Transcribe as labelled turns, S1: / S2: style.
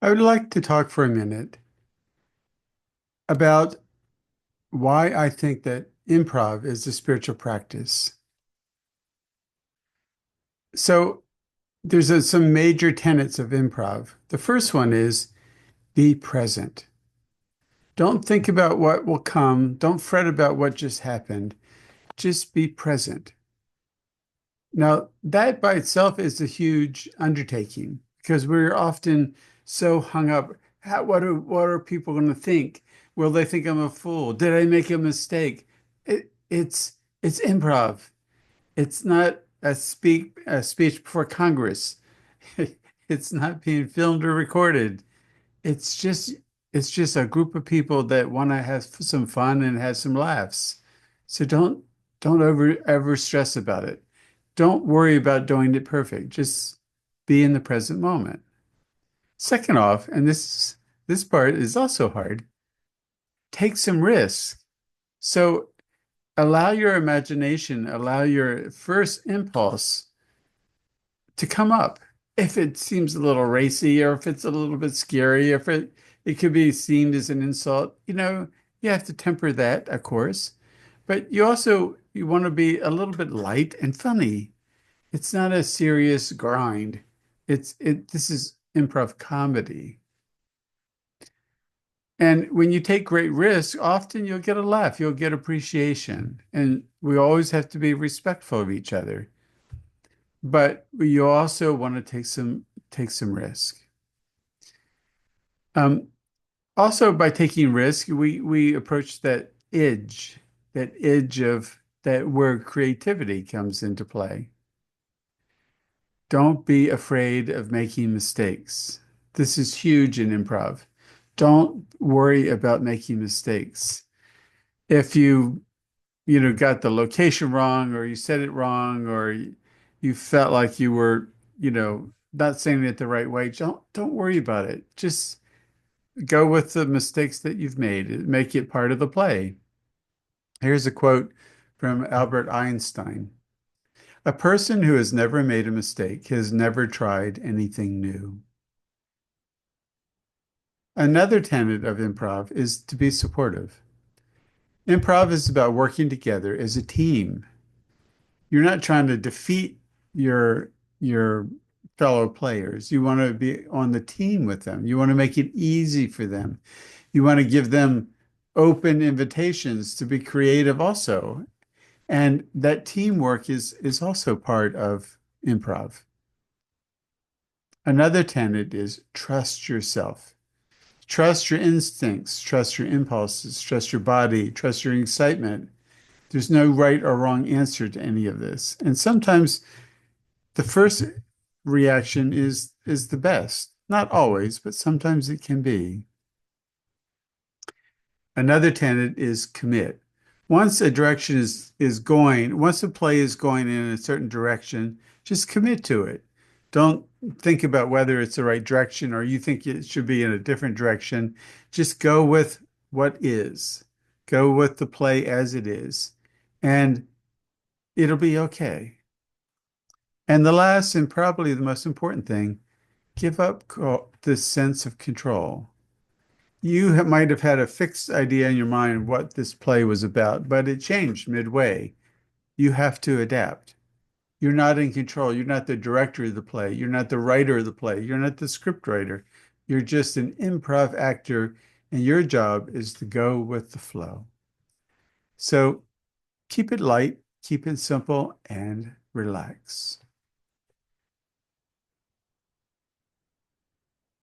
S1: I would like to talk for a minute about why I think that improv is a spiritual practice. So there's some major tenets of improv. The first one is be present. Don't think about what will come. Don't fret about what just happened. Just be present. Now, that by itself is a huge undertaking because we're often so hung up. What are people going to think? Will they think I'm a fool? Did I make a mistake? It's improv. It's not a speech before Congress. It's not being filmed or recorded. It's just it's just a group of people that want to have some fun and have some laughs. So don't ever stress about it. Don't worry about doing it perfect. Just be in the present moment. Second off, and this part is also hard, take some risks. So allow your imagination, allow your first impulse to come up. If it seems a little racy or if it's a little bit scary, if it could be seen as an insult, you have to temper that, of course. But you want to be a little bit light and funny. It's not a serious grind. This is improv comedy. And when you take great risks, often you'll get a laugh, you'll get appreciation. And we always have to be respectful of each other. But you also want to take some risk. Um, Also, by taking risk, we approach that edge of that where creativity comes into play. Don't be afraid of making mistakes. This is huge in improv. Don't worry about making mistakes. If you got the location wrong or you said it wrong or you felt like you were, not saying it the right way, don't worry about it. Just go with the mistakes that you've made. Make it part of the play. Here's a quote from Albert Einstein. A person who has never made a mistake has never tried anything new. Another tenet of improv is to be supportive. Improv is about working together as a team. You're not trying to defeat your fellow players. You want to be on the team with them. You want to make it easy for them. You want to give them open invitations to be creative also. And that teamwork is also part of improv. Another tenet is trust yourself. Trust your instincts, trust your impulses, trust your body, trust your excitement. There's no right or wrong answer to any of this. And sometimes the first reaction is the best. Not always, but sometimes it can be. Another tenet is commit. Once a play is going in a certain direction, just commit to it. Don't think about whether it's the right direction or you think it should be in a different direction. Just go with what is. Go with the play as it is, and it'll be okay. And the last and probably the most important thing, give up the sense of control. Might have had a fixed idea in your mind what this play was about, but it changed midway. You have to adapt. You're not in control. You're not the director of the play. You're not the writer of the play. You're not the script writer. You're just an improv actor, and your job is to go with the flow. So keep it light, keep it simple, and relax.